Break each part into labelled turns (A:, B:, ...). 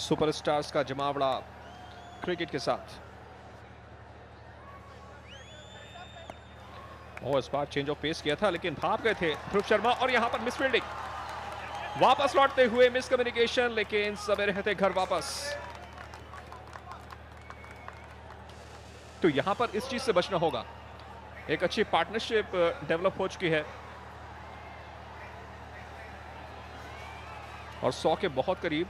A: Superstars का जमावड़ा cricket के साथ। और इस बार चेंज ऑफ पेस किया था लेकिन भाग गए थे ध्रुव शर्मा और यहां पर मिस फील्डिंग। वापस लौटते हुए मिस कम्युनिकेशन, लेकिन समय रहते घर वापस। तो यहां पर इस चीज से बचना होगा। एक अच्छी पार्टनरशिप डेवलप हो चुकी है और 100 के बहुत करीब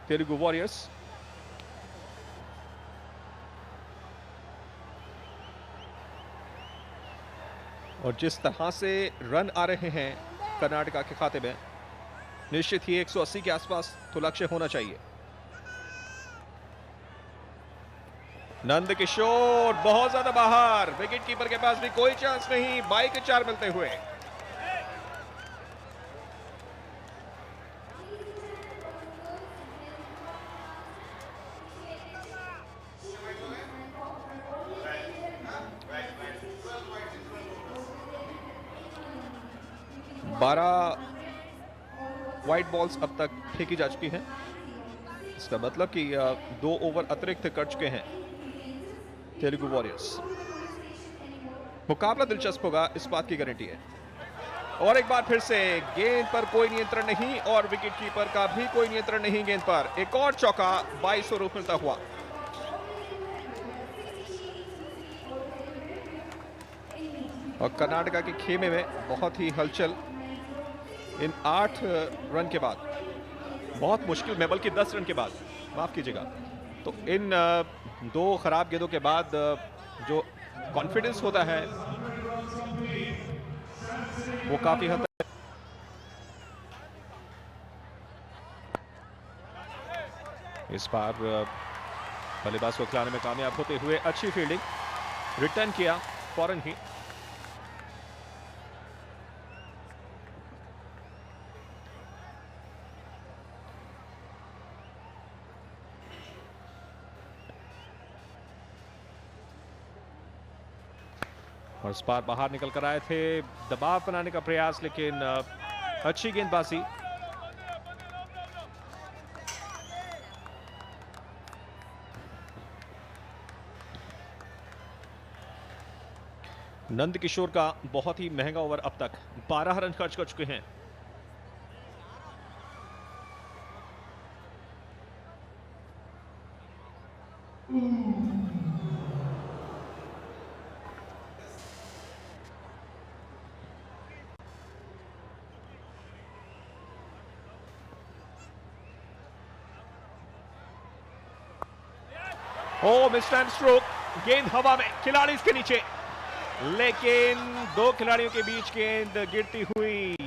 A: तेलुगु वॉरियर्स। और जिस तरह से रन आ रहे हैं कर्नाटका के खाते में, निश्चित ही 180 के आसपास तो लक्ष्य होना चाहिए। नंद किशोर बहुत ज्यादा बाहर, विकेट कीपर के पास भी कोई चांस नहीं, बाई के 4 मिलते हुए। बारह वाइट बॉल्स अब तक फेंकी जा चुकी हैं। इसका मतलब कि 2 ओवर अतिरिक्त कर चुके हैं तेलुगु वॉरियर्स। मुकाबला दिलचस्प होगा, इस बात की गारंटी है। और एक बार फिर से गेंद पर कोई नियंत्रण नहीं और विकेट कीपर का भी कोई नियंत्रण नहीं गेंद पर। एक और चौका 22 स्वरूप मिलता हुआ। और कर्नाटका के खेमे में बहुत ही हलचल इन 8 रन के बाद, बहुत मुश्किल में, बल्कि 10 रन के बाद, माफ कीजिएगा। तो इन 2 खराब गेंदों के बाद जो कॉन्फिडेंस होता है वो काफी हद तक। इस बार बल्लेबाज को खिलाने में कामयाब होते हुए अच्छी फील्डिंग, रिटर्न किया फौरन ही। और इस बार बाहर निकल कर आए थे, दबाव बनाने का प्रयास, लेकिन अच्छी गेंदबाजी। नंद किशोर का बहुत ही महंगा ओवर अब तक 12 रन खर्च कर चुके हैं। ओ मिस टाइम स्ट्रोक, गेंद हवा में, खिलाड़ी इसके नीचे, लेकिन 2 खिलाड़ियों के बीच गेंद गिरती हुई।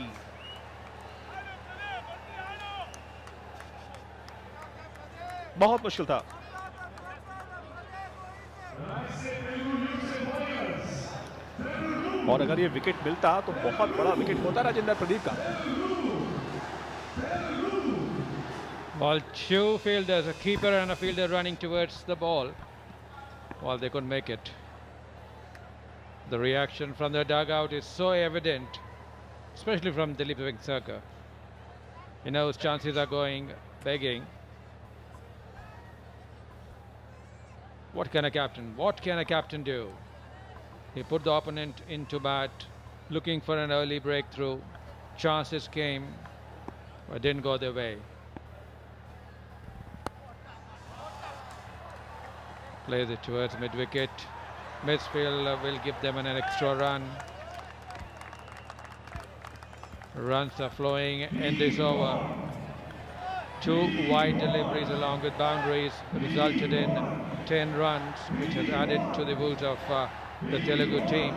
A: बहुत मुश्किल था। और अगर ये विकेट मिलता तो बहुत बड़ा विकेट होता राजेंद्र प्रदीप का।
B: Well, 2 fielders, a keeper and a fielder running towards the ball. Well, they couldn't make it. The reaction from the dugout is so evident, especially from Dilip Vengsarkar. He knows chances are going begging. What can a captain do? He put the opponent into bat, looking for an early breakthrough. Chances came, but didn't go their way. Plays it towards mid-wicket. Midfield will give them an extra run. Runs are flowing in this over. 2 wide deliveries along with boundaries resulted in 10 runs, which has added to the woes of the Telugu team.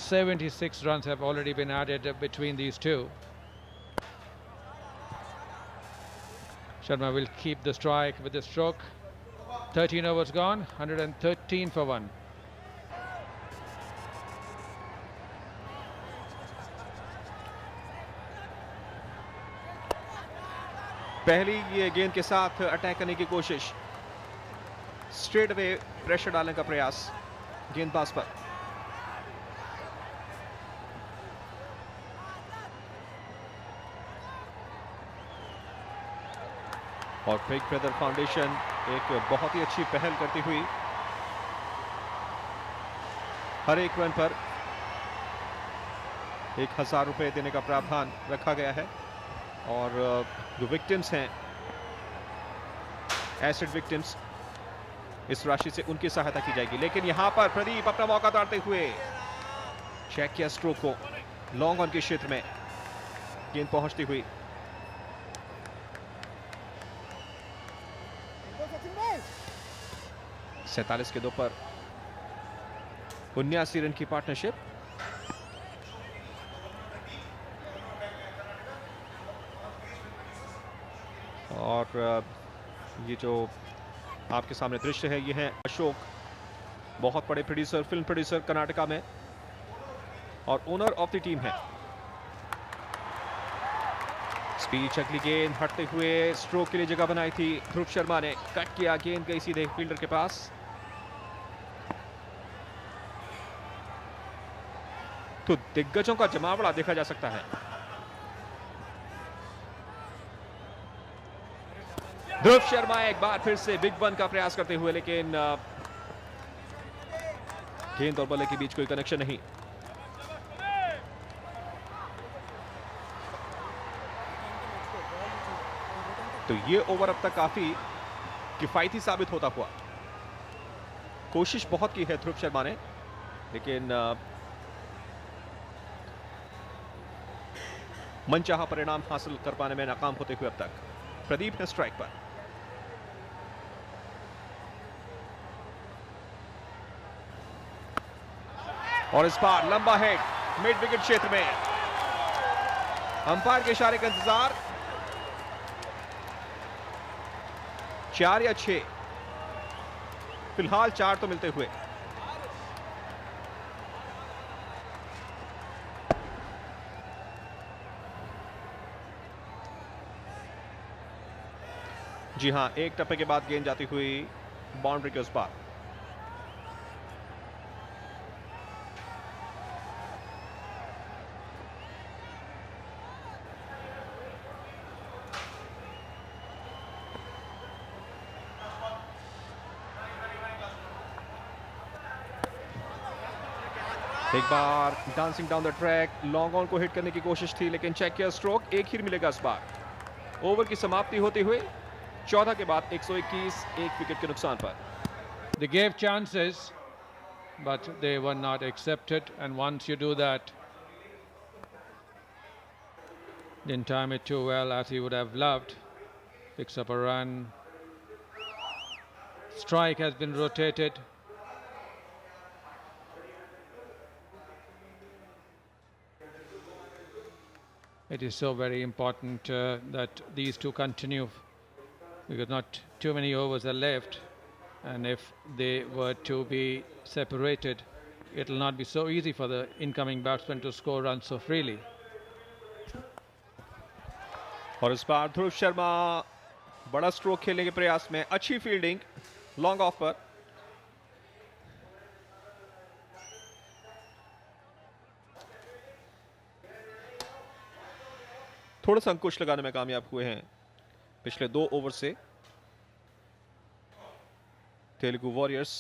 B: 76 runs have already been added between these two. Sharma will keep the strike with the stroke. 13 overs gone, 113 for 1.
A: पहली ये गेंद के साथ attack करने की कोशिश, straight away pressure डालने का प्रयास गेंदबाज पर। और बिग ब्रदर फाउंडेशन एक बहुत ही अच्छी पहल करती हुई हर एक रन पर 1000 रुपए देने का प्रावधान रखा गया है और जो विक्टिम्स हैं, एसिड विक्टिम्स, इस राशि से उनकी सहायता की जाएगी। लेकिन यहां पर प्रदीप अपना मौका ताड़ते हुए चेक किया स्ट्रोक को, लॉन्ग ऑन के क्षेत्र में गेंद पहुंचती हुई। सैतालीस के 2 पर 79 रन की पार्टनरशिप। और ये जो आपके सामने दृश्य है, ये है अशोक, बहुत बड़े प्रोड्यूसर, फिल्म प्रोड्यूसर कर्नाटका में और ओनर ऑफ द टीम है। स्पीच अगली गेंद हटते हुए स्ट्रोक के लिए जगह बनाई थी ध्रुव शर्मा ने, कट किया, गेंद गई सीधे फील्डर के पास। तो दिग्गजों का जमावड़ा देखा जा सकता है। ध्रुव शर्मा एक बार फिर से बिग वन का प्रयास करते हुए, लेकिन गेंद और बल्ले के बीच कोई कनेक्शन नहीं। तो ये ओवर अब तक काफी किफायती साबित होता हुआ। कोशिश बहुत की है ध्रुव शर्मा ने, लेकिन मनचाहा परिणाम हासिल कर पाने में नाकाम होते हुए अब तक। प्रदीप है स्ट्राइक पर। और इस बार लंबा हेड मिड विकेट क्षेत्र में, अंपायर के इशारे का इंतजार। 4 या 6, फिलहाल 4 तो मिलते हुए। जी हां, एक टप्पे के बाद गेंद जाती हुई बाउंड्री के उस पार। एक बार dancing down the track, long on को हिट करने की कोशिश थी, लेकिन चेक किया स्ट्रोक, एक ही मिलेगा इस बार। ओवर की समाप्ति होते हुए 14 के बाद 121, एक विकेट के नुकसान पर।
B: They gave chances, but they were not accepted. And once you do that, didn't time it too well as he would have loved. Picks up a run. Strike has been rotated. It is so very important that these two continue, because not too many overs are left, and if they were to be separated, it will not be so easy for the incoming batsman to score runs so freely.
A: और इस बार ध्रुव शर्मा बड़ा stroke खेलने के प्रयास में, अच्छी fielding long off पर। थोड़ा सा अंकुश लगाने में कामयाब हुए हैं पिछले 2 ओवर से तेलुगु वॉरियर्स।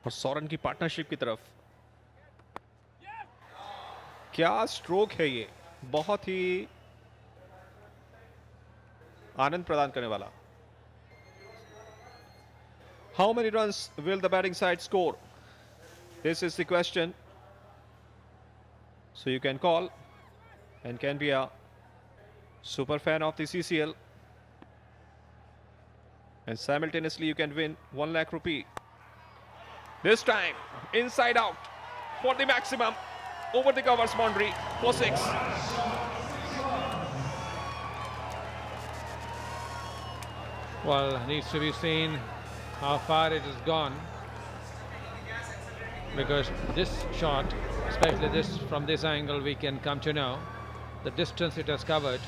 A: और सौरन की पार्टनरशिप की तरफ, क्या स्ट्रोक है ये, बहुत ही आनंद प्रदान करने वाला। How many runs will the batting side score? This is the question. So you can call and can be a super fan of the CCL, and simultaneously you can win 1 lakh rupee. This time inside out for the maximum, over the covers boundary for 6.
B: Well, needs to be seen how far it has gone, because this shot, especially this from this angle, we can come to know the distance it has covered.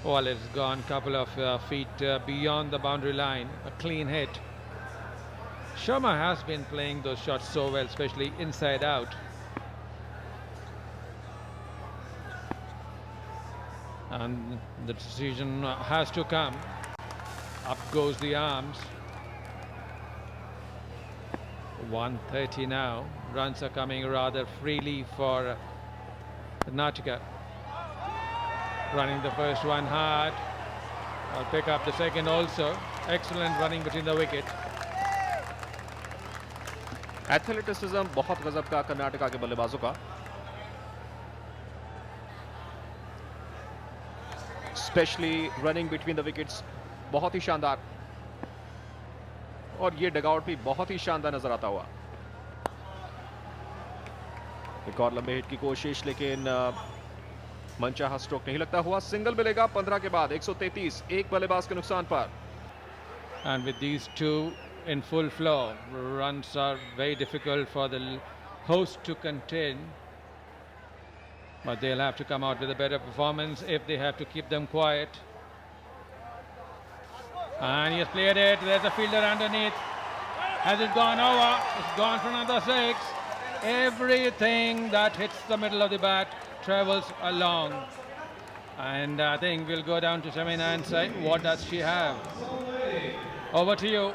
B: Well, it's gone couple of feet beyond the boundary line, a clean hit. Sharma has been playing those shots so well, especially inside out. And the decision has to come. Up goes the arms. 130 now. Runs are coming rather freely for Karnataka. Running the first one hard. I'll pick up the second also. Excellent running between the wicket.
A: Athleticism बहुत गजब का कर्नाटका के बल्लेबाजों का, specially running between the wickets बहुत ही शानदार, और ये डगआउट भी बहुत ही शानदार नजर आता हुआ। एक और लंबे हिट की कोशिश, लेकिन मनचाहा स्ट्रोक नहीं लगता हुआ। सिंगल मिलेगा 15 के बाद 133, एक बल्लेबाज के नुकसान पर।
B: And with these two in full flow, runs are very difficult for the host to contain. But they'll have to come out with a better performance if they have to keep them quiet. And he has played it. There's a fielder underneath. Has it gone over? It's gone for another 6. Everything that hits the middle of the bat travels along. And I think we'll go down to Shamina and say, what does she have? Over to you.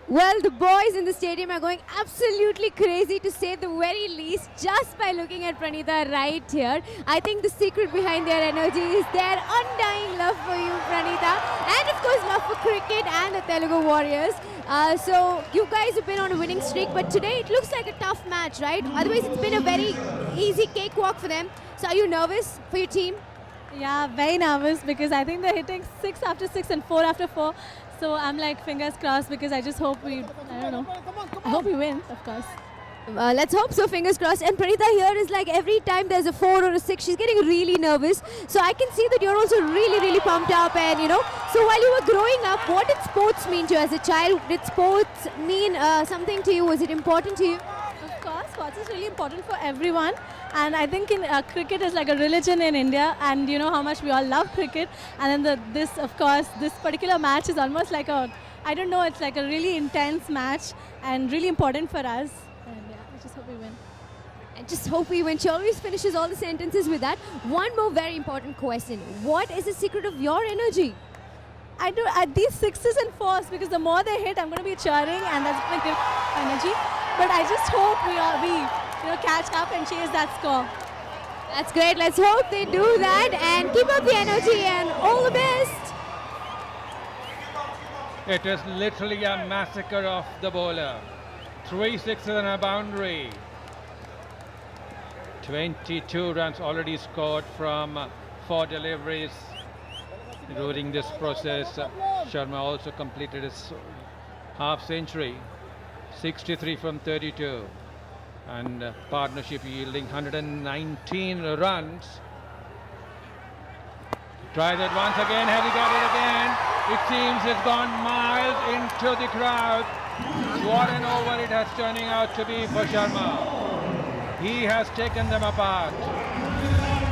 C: Well, the boys in the stadium are going absolutely crazy, to say the very least, just by looking at Pranita right here. I think the secret behind their energy is their undying love for you, Pranita, and of course love for cricket and the Telugu Warriors. So you guys have been on a winning streak, but today it looks like a tough match, right? Otherwise it's been a very easy cakewalk for them. So are you nervous for your team?
D: Yeah, very nervous because I think they're hitting 6 after 6 and 4 after 4. So I'm like fingers crossed because I just hope I hope we win, of course.
C: Let's hope so, fingers crossed. And Pranita here is like every time there's a 4 or a 6, she's getting really nervous. So I can see that you're also really pumped up, and so while you were growing up, what did sports mean to you as a child? Did sports mean something to you? Was it important to you?
D: Of course, sports is really important for everyone. And I think cricket is like a religion in India, and you know how much we all love cricket. And then this particular match is almost like it's like a really intense match and really important for us. And yeah, I just hope we win.
C: And just hope we win. She always finishes all the sentences with that. One more very important question. What is the secret of your energy?
D: I do at these 6s and 4s because the more they hit, I'm going to be cheering, and that's going to give energy. But I just hope we catch up and chase that score.
C: That's great. Let's hope they do that and keep up the energy, and all the best.
B: It is literally a massacre of the bowler. 3 6s and a boundary. 22 runs already scored from 4 deliveries. During this process, Sharma also completed his half century. 63 from 32. And partnership yielding 119 runs. Tries it once again. Has he got it again? It seems it's gone miles into the crowd. What an over it has turning out to be for Sharma. He has taken them apart.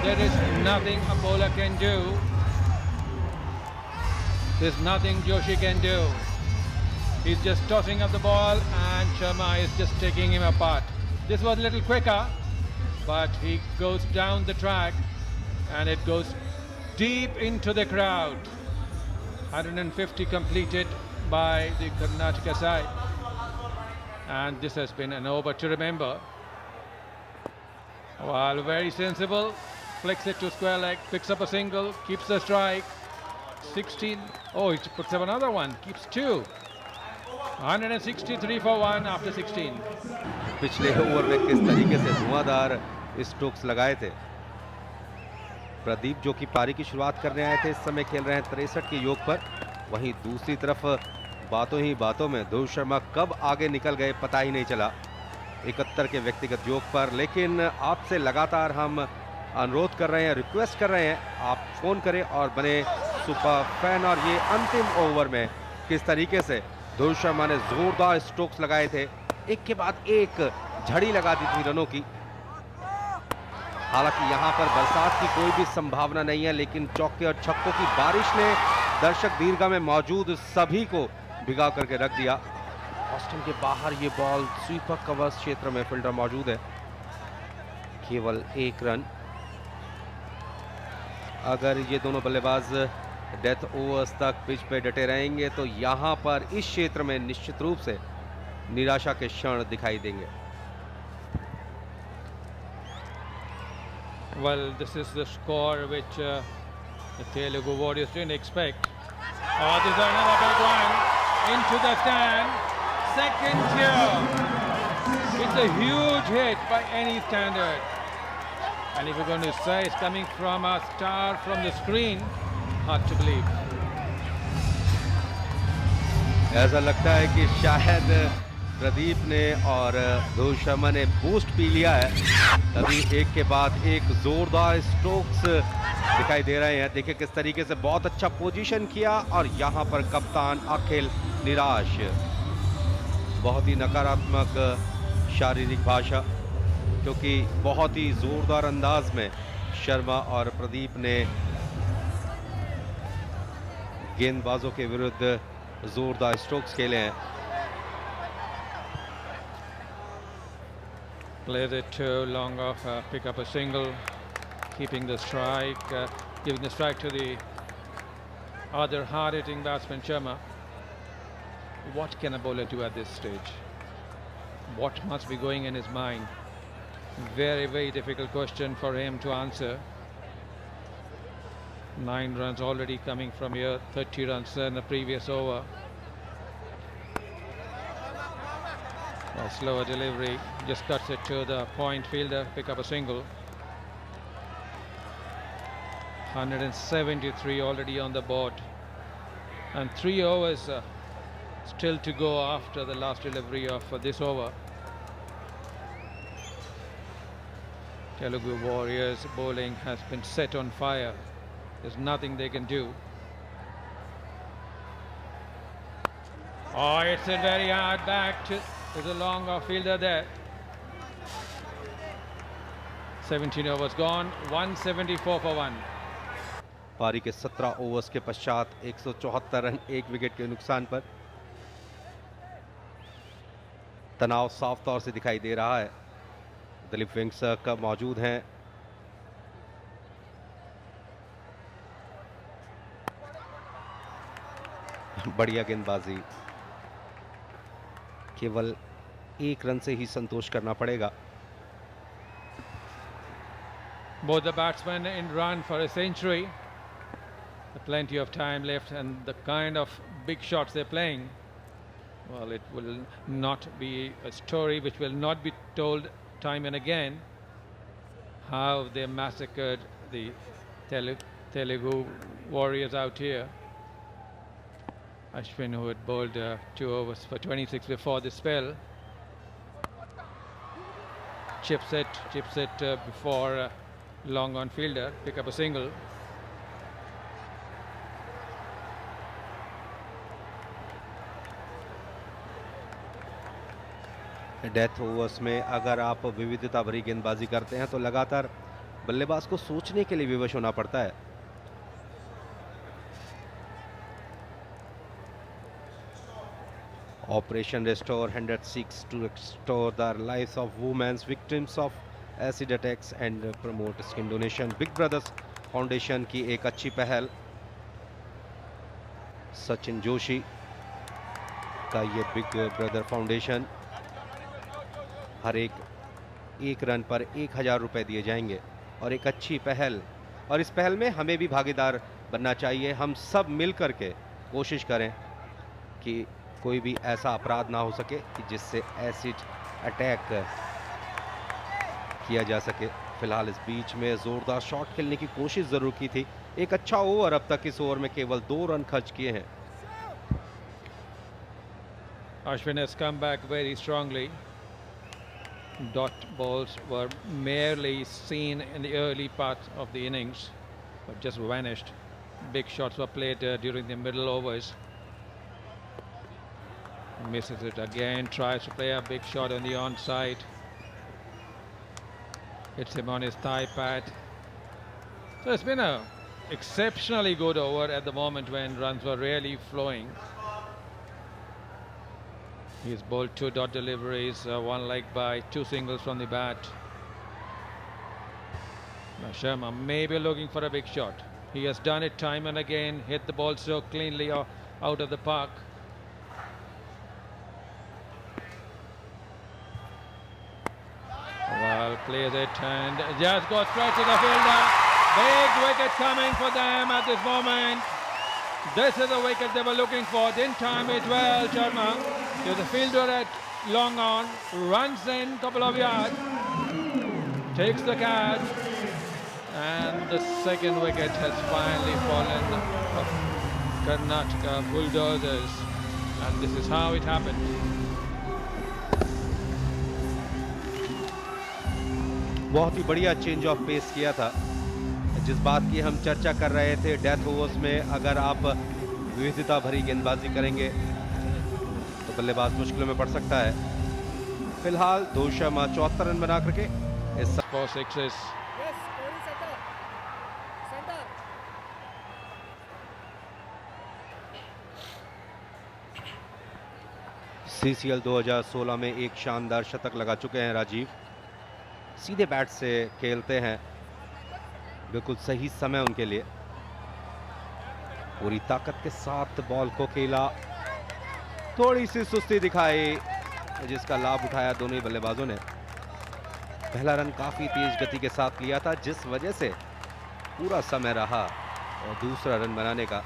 B: There is nothing a bowler can do. There's nothing Joshi can do. He's just tossing up the ball, and Sharma is just taking him apart. This was a little quicker, but he goes down the track and it goes deep into the crowd. 150 completed by the Karnataka side. And this has been an over to remember. Well, very sensible. Flicks it to square leg, picks up a single, keeps the strike. 16. Oh, he puts up another one, keeps 2. 163 for 1 after 16.
E: पिछले over में किस तरीके से धुआंधार strokes लगाए थे। प्रदीप जो कि पारी की शुरुआत करने आए थे, इस समय खेल रहे हैं 63 के योग पर। वहीं दूसरी तरफ बातों ही बातों में ध्रुव शर्मा कब आगे निकल गए पता ही नहीं चला 71 के व्यक्तिगत योग पर। लेकिन आपसे लगातार हम अनुरोध कर रहे हैं, रिक्वेस्ट कर रहे हैं, आप फोन करें और बने सुपर फैन। और ये अंतिम ओवर में किस तरीके से ध्रुव शर्मा ने जोरदार स्ट्रोक्स लगाए थे, एक के बाद एक झड़ी लगा दी थी रनों की। हालांकि यहां पर बरसात की कोई भी संभावना नहीं है, लेकिन चौके और छक्कों की बारिश ने दर्शक दीर्घा में मौजूद सभी को भिगा करके रख दिया। ऑस्टिन के बाहर ये बॉल स्वीपर कवर क्षेत्र में फील्डर मौजूद है। केवल 1 रन। अगर ये दोनों बल्लेबाज डेथ ओवर्स तक पिच पे डटे रहेंगे तो यहां पर इस क्षेत्र में निश्चित रूप से निराशा के क्षण दिखाई देंगे।
B: Well, this is the score which the Telugu Warriors didn't expect. Oh, this is another big one into the stand. Second tier. It's a huge hit by any standard. And if you're going to say it's coming from a star from the screen, hard to believe.
E: ऐसा लगता है कि शायद प्रदीप ने और ध्रुव शर्मा ने boost P लिया है, तभी एक के बाद एक जोरदार स्ट्रोक्स दिखाई दे रहे हैं। देखिए किस तरीके से बहुत अच्छा पोजीशन किया और यहां पर कप्तान अखिल निराश। बहुत ही नकारात्मक शारीरिक भाषा, क्योंकि बहुत ही जोरदार अंदाज में शर्मा और प्रदीप ने गेंदबाजों के विरुद्ध जोरदार स्ट्रोक्स खेले हैं।
B: Plays it too long off, pick up a single, keeping the strike, giving the strike to the other hard-hitting batsman Sharma. What can a bowler do at this stage? What must be going in his mind? Very, very difficult question for him to answer. 9 runs already coming from here, 30 runs in the previous over. A slower delivery, just cuts it to the point fielder, pick up a single. 173 already on the board, and 3 overs still to go after the last delivery of this over. Telugu Warriors bowling has been set on fire. There's nothing they can do. Oh, it's a very hard back to there's a long off fielder there. 17 overs gone, 174 for 1.
E: पारी के 17 overs के पश्चात 174 run 1 wicket के नुकसान पर। तनाव साफ तौर से दिखाई दे रहा है। दिलीप वेंगसरकर मौजूद हैं। बढ़िया गेंदबाजी, केवल 1 रन से ही संतोष करना पड़ेगा।
B: Both the batsmen in run for a century. Plenty of time left, and the kind of big shots they're playing, well, it will not be a story which will not be told time and again, how they massacred the Telugu Warriors out here. Ashwin, who had bowled 2 overs for 26 before the spell, chips it before long on fielder, pick up a single.
E: Death overs में अगर आप विविधता भरी गेंदबाजी करते हैं तो लगातार बल्लेबाज को सोचने के लिए विवश होना पड़ता है। Operation Restore 106 to restore the lives of women's victims of acid attacks and promote skin donation. Big Brothers Foundation की एक अच्छी पहल, सचिन जोशी का ये बिग ब्रदर फाउंडेशन, हर एक रन पर 1000 रुपए दिए जाएंगे और एक अच्छी पहल, और इस पहल में हमें भी भागीदार बनना चाहिए। हम सब मिल कर के कोशिश करें कि कोई भी ऐसा अपराध ना हो सके कि जिससे एसिड अटैक किया जा सके। फिलहाल इस बीच में जोरदार शॉट खेलने की कोशिश जरूर की थी। एक अच्छा ओवर, अब तक इस ओवर में केवल 2 रन खर्च किए हैं।
B: Ashwin has come back very strongly. Dot balls were merely seen in the early part of the innings, but just vanished. Big shots were played during the middle overs. Misses it again, tries to play a big shot on the onside. Hits him on his thigh pad. So it's been a exceptionally good over at the moment when runs were really flowing. He's bowled 2 dot deliveries, 1 leg by, 2 singles from the bat. Now Sharma may be looking for a big shot. He has done it time and again, hit the ball so cleanly out of the park. Well, plays it and just goes straight to the fielder. Big wicket coming for them at this moment. This is the wicket they were looking for. Didn't time it well, Sharma. There's a fielder at long on, runs in couple of yards, takes the catch, and the second wicket has finally fallen of Karnataka Bulldozers, and this is how it happened.
E: बहुत ही बढ़िया change of pace किया था। जिस बात की हम चर्चा कर रहे थे, डेथ ओवर्स में अगर आप विविधता भरी गेंदबाजी करेंगे तो बल्लेबाज मुश्किलों में पड़ सकता है। फिलहाल धोनी शर्मा 74 रन बना करके इस
B: 4 sixes.
E: CCL 2016 में एक शानदार शतक लगा चुके हैं राजीव। सीधे बैट से खेलते हैं, बिल्कुल सही समय उनके लिए। पूरी ताकत के साथ बॉल को खेला, थोड़ी सी सुस्ती दिखाई जिसका लाभ उठाया दोनों ही बल्लेबाजों ने। पहला रन काफी तेज गति के साथ लिया था, जिस वजह से पूरा समय रहा और दूसरा रन बनाने का।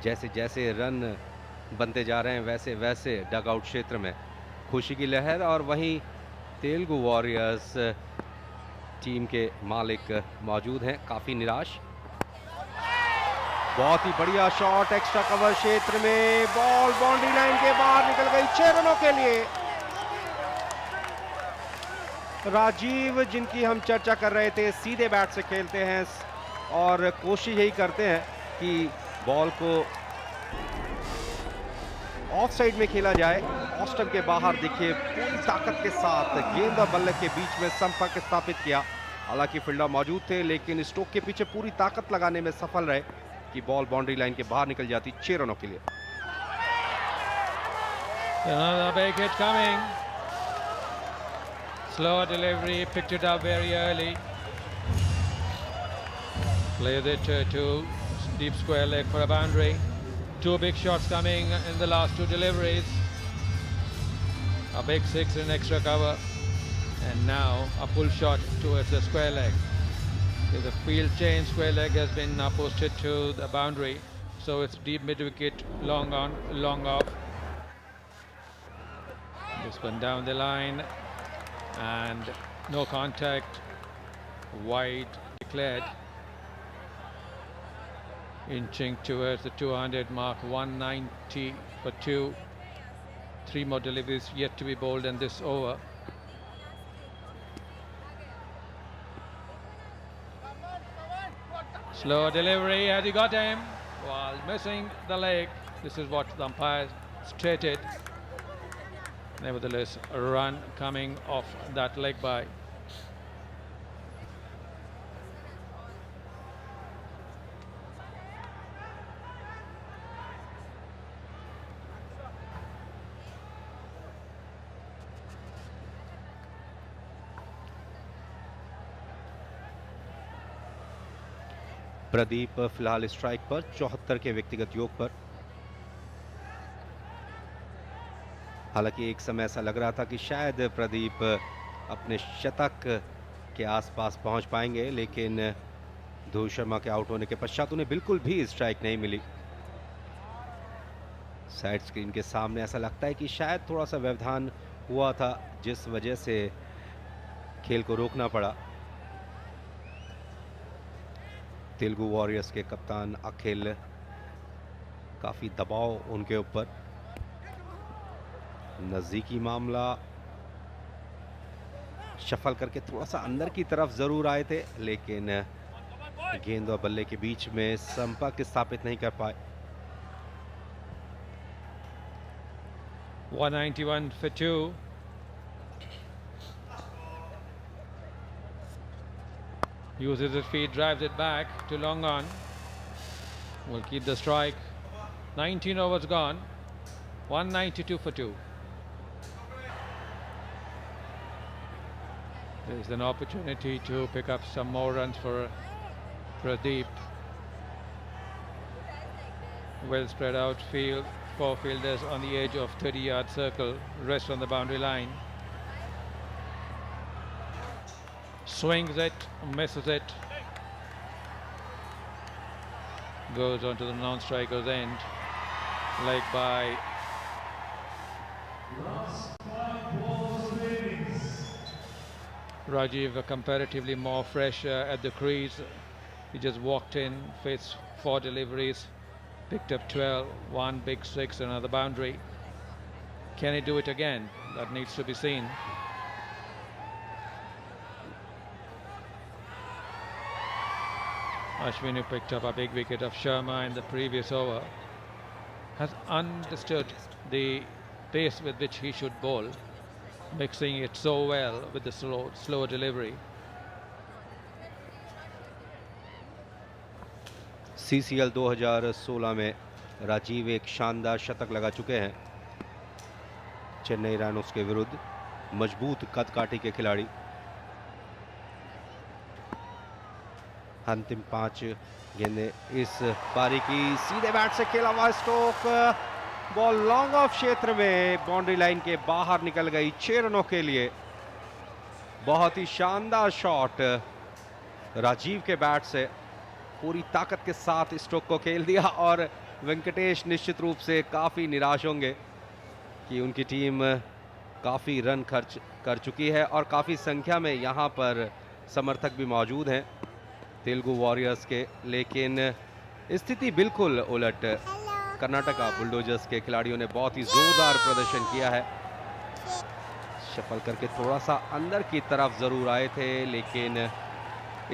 E: जैसे जैसे रन बनते जा रहे हैं वैसे वैसे डगआउट क्षेत्र में खुशी की लहर, और वहीं तेलुगु वॉरियर्स टीम के मालिक मौजूद हैं काफी निराश। बहुत ही बढ़िया शॉट एक्स्ट्रा कवर क्षेत्र में, बॉल बाउंड्री लाइन के बाहर निकल गई 6 रनों के लिए। राजीव, जिनकी हम चर्चा कर रहे थे, सीधे बैट से खेलते हैं और कोशिश यही करते हैं कि बॉल को ऑफ साइड में खेला जाए, ऑफ स्टंप के बाहर। देखिए पूरी ताकत के साथ गेंद और बल्ले के बीच में संपर्क स्थापित किया। हालांकि फील्डर मौजूद थे लेकिन स्टोक के पीछे पूरी ताकत लगाने में सफल रहे कि बॉल बाउंड्री लाइन के बाहर निकल जाती 6 रनों के लिए।
B: Another big hit coming. Slower delivery, picked it up very early. Plays it to deep square leg for a boundary. 2 big shots coming in the last 2 deliveries. A big 6 in extra cover. And now a pull shot towards the square leg. There's a field change, square leg has been posted to the boundary. So it's deep mid wicket, long on, long off. This one down the line. And no contact. Wide declared. Inching towards the 200 mark, 190 for 2. 3 more deliveries yet to be bowled in this over. Slow delivery, has he got him? While missing the leg. This is what the umpire stated. Nevertheless, a run coming off that leg by.
E: Pradeep फिलहाल strike पर 74 के व्यक्तिगत योग पर। हालांकि एक समय ऐसा लग रहा था कि शायद प्रदीप अपने शतक के आसपास पहुंच पाएंगे, लेकिन धोनी शर्मा के आउट होने के पश्चात उन्हें बिल्कुल भी स्ट्राइक नहीं मिली। साइड स्क्रीन के सामने ऐसा लगता है कि शायद थोड़ा सा व्यवधान हुआ था, जिस वजह से खेल को रोकना पड़ा। तेलुगु वॉरियर्स के कप्तान अखिल, काफी दबाव उनके ऊपर। नजदीकी मामला, शफल करके थोड़ा सा अंदर की तरफ जरूर आए थे, लेकिन गेंद और बल्ले के बीच में संपर्क स्थापित नहीं कर पाए।
B: 191 for 2. Uses his feet, drives it back to long on. Will keep the strike. 19 overs gone. 192 for 2. There is an opportunity to pick up some more runs for Pradeep. Well spread out field. 4 fielders on the edge of 30-yard circle. Rest on the boundary line. Swings it, misses it. Goes onto the non-striker's end. Leg by Rajiv, comparatively more fresh at the crease. He just walked in, faced 4 deliveries, picked up 12, 1 big 6, another boundary. Can he do it again? That needs to be seen. Ashwin, who picked up a big wicket of Sharma in the previous over, has understood the pace with which he should bowl, mixing it so well with the slow delivery.
E: CCL 2016 में राजीव एक शानदार शतक लगा चुके हैं Chennai rhinos के विरुद्ध। मजबूत कदकाठी के खिलाड़ी। अंतिम 5 गेंदें इस पारी की। सीधे बैट से खेला हुआ स्ट्रोक, बॉल लॉन्ग ऑफ क्षेत्र में बाउंड्री लाइन के बाहर निकल गई 6 रनों के लिए। बहुत ही शानदार शॉट राजीव के बैट से, पूरी ताकत के साथ स्ट्रोक को खेल दिया। और वेंकटेश निश्चित रूप से काफ़ी निराश होंगे कि उनकी टीम काफ़ी रन खर्च कर चुकी है और काफ़ी संख्या में यहाँ पर समर्थक भी मौजूद हैं तेलुगु वॉरियर्स के। लेकिन स्थिति बिल्कुल उलट। कर्नाटका बुलडोजर्स के खिलाड़ियों ने बहुत ही जोरदार प्रदर्शन किया है। शफल करके थोड़ा सा अंदर की तरफ जरूर आए थे, लेकिन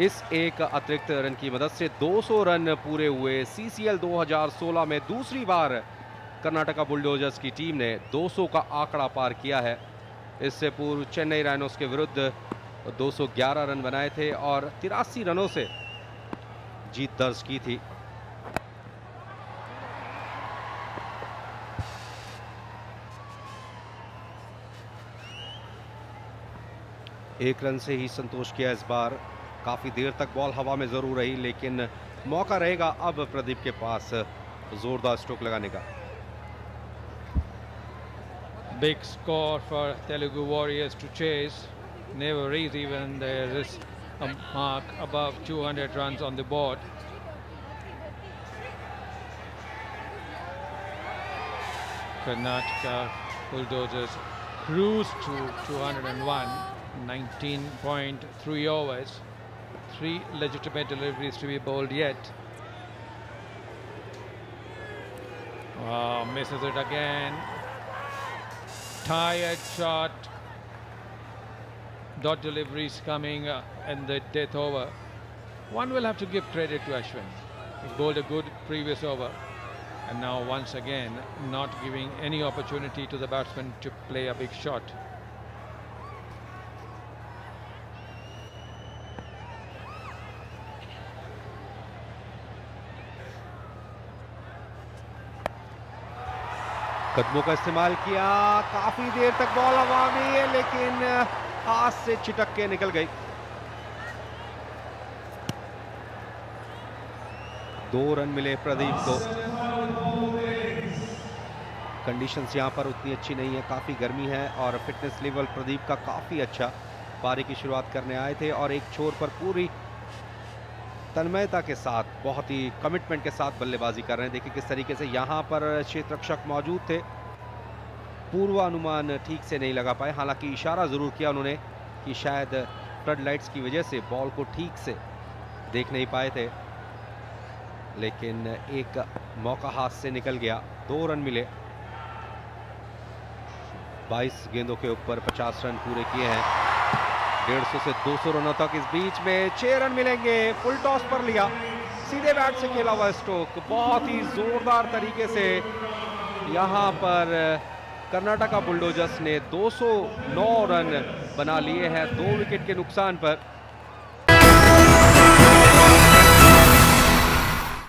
E: इस एक अतिरिक्त रन की मदद से 200 रन पूरे हुए। CCL 2016 में दूसरी बार कर्नाटका बुलडोजर्स की टीम ने 200 का आंकड़ा पार किया है। इससे पूर्व चेन्नई राइनोस के विरुद्ध 211 रन बनाए थे और 83 रनों से जीत दर्ज की थी। एक रन से ही संतोष किया इस बार। काफी देर तक बॉल हवा में जरूर रही, लेकिन मौका रहेगा अब प्रदीप के पास जोरदार स्ट्रोक लगाने का।
B: Big score for Telugu Warriors to chase. Never easy when there is a mark above 200 runs on the board. Karnataka Bulldozers cruise to 201, 19.3 overs. 3 legitimate deliveries to be bowled yet. Misses it again. Tired shot. Dot deliveries coming in the death over. One will have to give credit to Ashwin. He bowled a good previous over, and now once again not giving any opportunity to the batsman to play a big shot.
E: कदमों का इस्तेमाल किया, काफी देर तक ball हवा में है, लेकिन हाथ से चिटक के निकल गई। 2 रन मिले प्रदीप को। कंडीशंस यहां पर उतनी अच्छी नहीं है, काफी गर्मी है और फिटनेस लेवल प्रदीप का काफी अच्छा। पारी की शुरुआत करने आए थे और एक छोर पर पूरी तन्मयता के साथ, बहुत ही कमिटमेंट के साथ बल्लेबाजी कर रहे हैं। देखिए किस तरीके से यहाँ पर क्षेत्ररक्षक मौजूद थे, पूर्वानुमान ठीक से नहीं लगा पाए। हालांकि इशारा ज़रूर किया उन्होंने कि शायद फ्लड लाइट्स की वजह से बॉल को ठीक से देख नहीं पाए थे, लेकिन एक मौका हाथ से निकल गया। 2 रन मिले। 22 गेंदों के ऊपर 50 रन पूरे किए हैं। 150 से 200 रनों तक इस बीच में 6 रन मिलेंगे। फुल टॉस पर लिया, सीधे बैट से खेला हुआ स्ट्रोक, बहुत ही जोरदार तरीके से यहां पर कर्नाटका बुलडोजर्स ने 209 रन बना लिए हैं 2 विकेट के नुकसान पर।